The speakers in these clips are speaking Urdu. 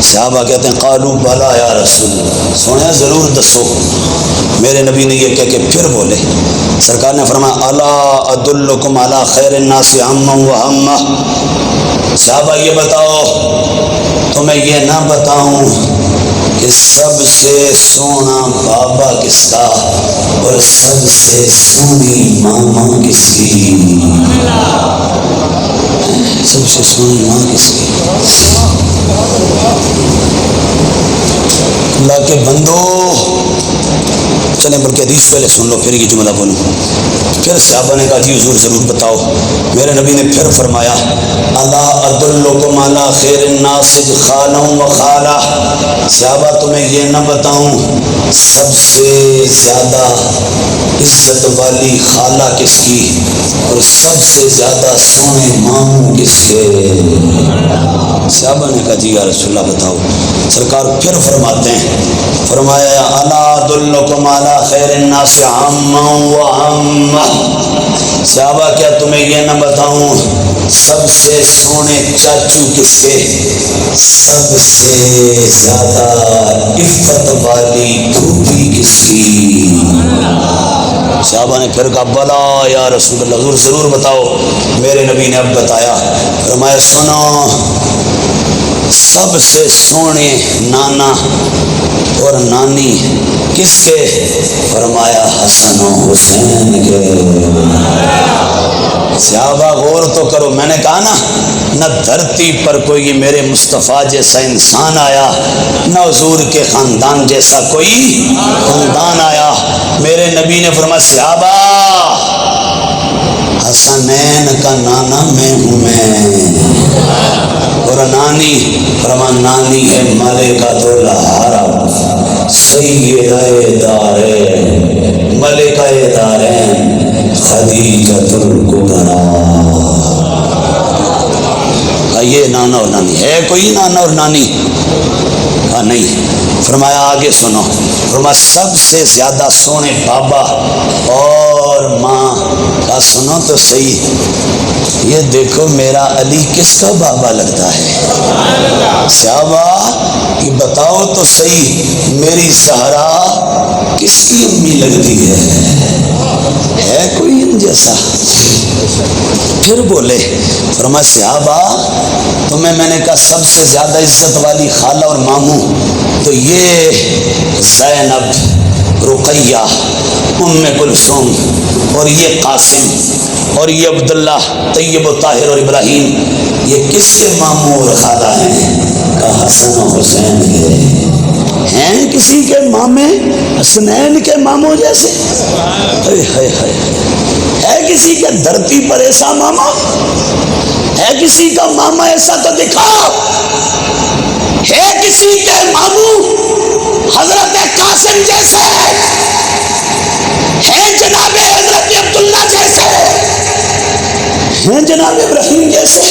صحابہ کہتے ہیں قالوا بلا یا رسول اللہ، سونے ضرور دسو۔ میرے نبی نے یہ کہہ کے پھر بولے، سرکار نے فرمایا الا ادلکم علی خیر الناس عما و عما، صحابہ یہ بتاؤ تمہیں یہ نہ بتاؤں کہ سب سے سونا بابا کس کا اور سب سے سونی ماما کس کی؟ سب سے سونی ماں کس کی؟ اللہ کے بندو، چلیں بلکہ حدیث پہلے سن لو پھر یہ جملہ بولوں۔ پھر صحابہ نے کہا جی حضور ضرور بتاؤ۔ میرے نبی نے پھر فرمایا الا ادلکم علی خیر الناس خالا و خالہ، صحابہ تمہیں یہ نہ بتاؤں سب سے زیادہ عزت والی خالہ کس کی اور سب سے زیادہ سونے ماموں کس کے؟ صحابہ نے کہا جی یا رسول اللہ بتاؤ۔ سرکار پھر فرماتے ہیں، فرمایا الا ادلکم علی خیر الناس عما و عما، صحابہ کیا تمہیں یہ نہ بتاؤں سب سے سونے چاچو کس کے، سب سے زیادہ عفت والی پھوپھی کس کی؟ صحابہ نے پھر کہا بلا یا رسول اللہ، حضور ضرور بتاؤ۔ میرے نبی نے اب بتایا، فرمایا سنو سب سے سونے نانا اور نانی کس کے؟ فرمایا حسن و حسین کے۔ صحابہ غور تو کرو، میں نے کہا نا نہ دھرتی پر کوئی میرے مصطفیٰ جیسا انسان آیا، نہ حضور کے خاندان جیسا کوئی خاندان آیا۔ میرے نبی نے فرمایا صحابہ حسنین کا نانا میں ہوں میں، اور نانی فرما نانی ہے ملکۃ الحرم سیدہ دارین ملکہ دارین خدیجۃ الکبریٰ۔ یہ نانا اور نانی ہے کوئی نانا اور نانی؟ کہا نہیں۔ فرمایا آگے سنو، فرمایا سب سے زیادہ سونے بابا اور ماں کا سنو تو صحیح، یہ دیکھو میرا علی کس کا بابا لگتا ہے؟ صحابہ یہ بتاؤ تو صحیح میری زہرا کس کی امی لگتی ہے کوئی ان جیسا؟ پھر بولے، فرمایا صحابہ تمہیں میں نے کہا سب سے زیادہ عزت والی خالہ اور ماموں تو یہ زینب، رقیہ، ام کلثوم، اور یہ قاسم، اور یہ عبداللہ، طیب و طاہر اور ابراہیم، یہ کس کے ماموں اور خالہ ہیں؟ کہا حسن و حسین کے۔ ہیں کسی کے مامے حسنین کے ماموں جیسے؟ ہے کسی کے دھرتی پر ایسا ماما؟ ہے کسی کا ماما ایسا تو دکھاؤ۔ ہے کسی کے ماموں حضرت قاسم جیسے؟ ہے جناب حضرت عبداللہ جیسے؟ ہیں جناب ابراہیم جیسے؟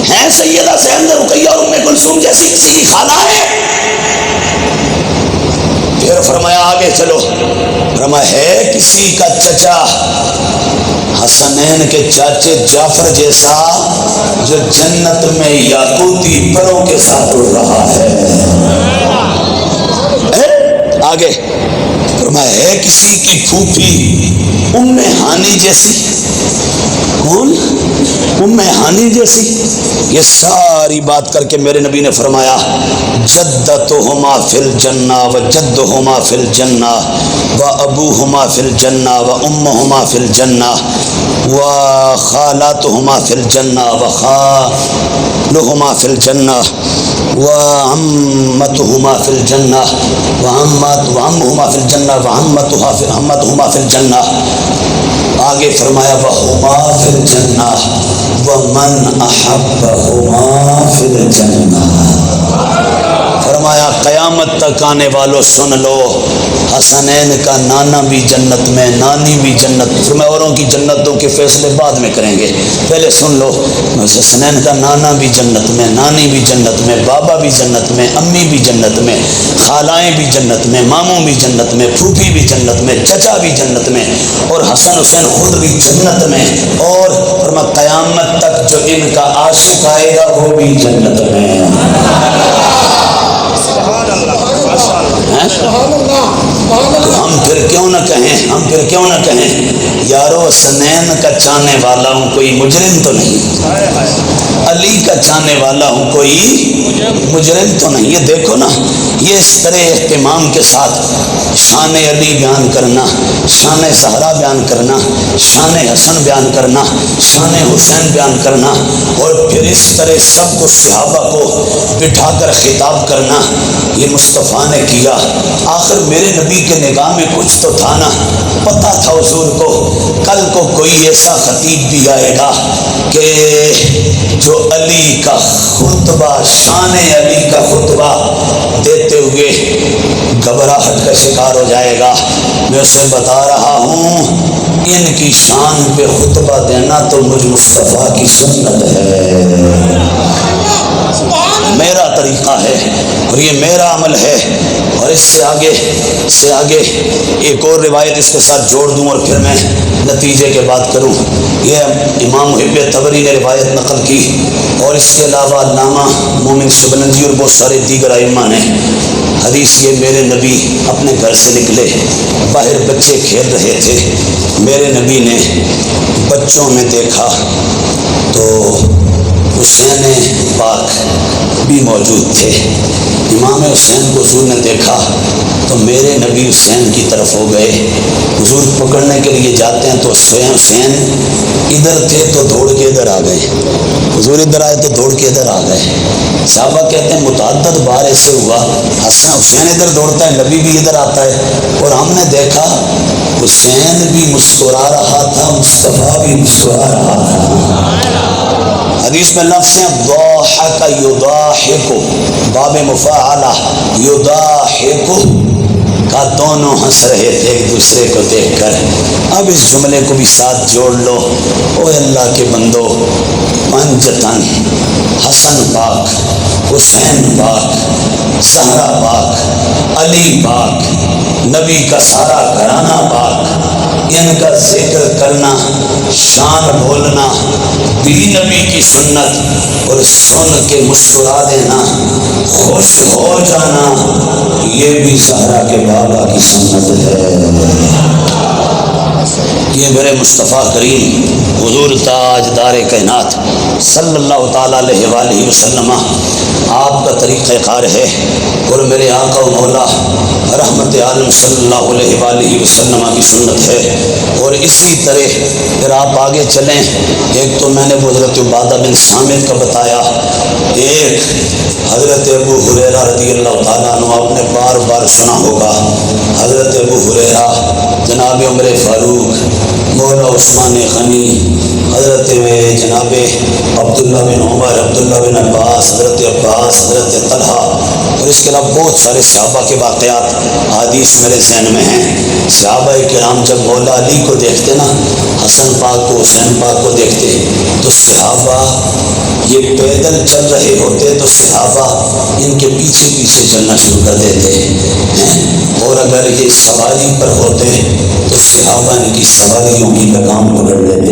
ہیں سیدہ زینب، رقیہ اور ام کلثوم جیسی کسی کی خالہ ہے؟ پھر فرمایا آگے چلو، فرمایا ہے کسی کا چچا حسنین کے چاچے جعفر جیسا جو جنت میں یاقوتی پروں کے ساتھ اڑ رہا ہے؟ آگے فرمایا ہے کسی کی پھوپھی ام ہانی جیسی؟ کون؟ ام ہانی جیسی؟ یہ ساری بات کر کے میرے نبی نے فرمایا جدتہما فی الجنہ و جدہما فی الجنہ و ابوہما فی الجنہ و امہما فی الجنہ و خالاتہما فی الجنہ و خالہما فی الجنہ و عمتہما فی الجنہ و عمہما فی الجنہ و عمتہما فی الجنہ۔ آگے فرمایا وَهُمَا فِي الْجَنَّةِ وَمَنْ أَحَبَّهُمَا فِي الْجَنَّةِ۔ فرمایا قیامت تک آنے والوں سن لو، حسنین کا نانا بھی جنت میں، نانی بھی جنت میں۔ اوروں کی جنتوں کے فیصلے بعد میں کریں گے، پہلے سن لو حسنین کا نانا بھی جنت میں، نانی بھی جنت میں، بابا بھی جنت میں، امی بھی جنت میں، خالائیں بھی جنت میں، ماموں بھی جنت میں، پھوپھی بھی جنت میں، چچا بھی جنت میں، اور حسن حسین خود بھی جنت میں، اور فرمایا قیامت تک جو ان کا عاشق آئے گا وہ بھی جنت میں۔ تو ہم پھر کیوں نہ کہیں یارو حسنین کا چاہنے والا ہوں کوئی مجرم تو نہیں، علی کا چاہنے والا ہوں کوئی مجرم تو نہیں. یہ دیکھو نا، یہ اس طرح اہتمام کے ساتھ شان علی بیان کرنا، شان زہرا بیان کرنا، شان حسن بیان کرنا، شان حسین بیان کرنا، اور پھر اس طرح سب کو صحابہ کو بٹھا کر خطاب کرنا، یہ مصطفیٰ نے کیا. آخر میرے نبی کے نگاہ میں کچھ تو تھا نا، پتہ تھا حضور کو کل کو کوئی ایسا خطیب بھی آئے گا کہ جو علی کا خطبہ، شان علی کا خطبہ دیتے ہوئے گھبراہٹ کا شکار ہو جائے گا. میں اسے بتا رہا ہوں ان کی شان پہ خطبہ دینا تو مجھ مصطفیٰ کی سنت ہے، میرا طریقہ ہے اور یہ میرا عمل ہے. اور اس سے آگے ایک اور روایت اس کے ساتھ جوڑ دوں اور پھر میں نتیجے کے بات کروں. یہ امام محب طبری نے روایت نقل کی، اور اس کے علاوہ علامہ مومن سبلندی اور بہت سارے دیگر ائمہ نے. حدیث یہ، میرے نبی اپنے گھر سے نکلے، باہر بچے کھیل رہے تھے، میرے نبی نے بچوں میں دیکھا تو حسین پاک بھی موجود تھے. امام حسین کو حضور نے دیکھا تو میرے نبی حسین کی طرف ہو گئے. حضور پکڑنے کے لیے جاتے ہیں تو حسین ادھر تھے تو دوڑ کے ادھر آ گئے، حضور ادھر آئے تو دوڑ کے ادھر آ گئے. صحابہ کہتے ہیں متعدد بار ایسے ہوا، حسین ادھر دوڑتا ہے، نبی بھی ادھر آتا ہے، اور ہم نے دیکھا حسین بھی مسکرا رہا تھا، مصطفیٰ بھی مسکرا رہا تھا. حدیث میں لفظ ہیں ضاحک یضاحک، باب مفاعلہ، یضاحک کا دونوں ہنس رہے تھے ایک دوسرے کو دیکھ کر. اب اس جملے کو بھی ساتھ جوڑ لو، او اللہ کے بندو، پنجتن حسن پاک، حسین پاک، زہرا پاک، علی پاک، نبی کا سارا گھرانہ پاک، ان کا ذکر کرنا، شان بولنا بھی نبی کی سنت، اور سن کے مسکرا دینا، خوش ہو جانا، یہ بھی زہرا کے بابا کی سنت ہے. یہ میرے مصطفیٰ کریم حضور تاجدار کائنات صلی اللہ تعالیٰ علیہ وآلہ وسلم آپ کا طریقہ کار ہے، اور میرے آقا و مولا رحمت عالم صلی اللہ علیہ وآلہ وسلم کی سنت ہے. اور اسی طرح پھر آپ آگے چلیں. ایک تو میں نے حضرت عبادہ بن صامت کا بتایا، ایک حضرت ابو ہریرہ رضی اللہ تعالیٰ عنہ، آپ نے بار بار سنا ہوگا. حضرت ابو ہریرہ، جناب عمر فاروق، مولا عثمان غنی، حضرت جناب عبداللہ بن عمر، عبداللہ بن عباس، حضرت عباس، حضرت طلحہ، اور اس کے علاوہ بہت سارے صحابہ کے واقعات حدیث میرے ذہن میں ہیں. صحابہ کرام جب مولا علی کو دیکھتے نا، حسن پاک کو، حسین پاک کو دیکھتے تو صحابہ یہ پیدل چل رہے ہوتے تو صحابہ ان کے پیچھے پیچھے چلنا شروع کر دیتے ہیں، اور اگر یہ سواری پر ہوتے تو صحابہ ان کی سواریوں کی لگام پکڑ لیتے.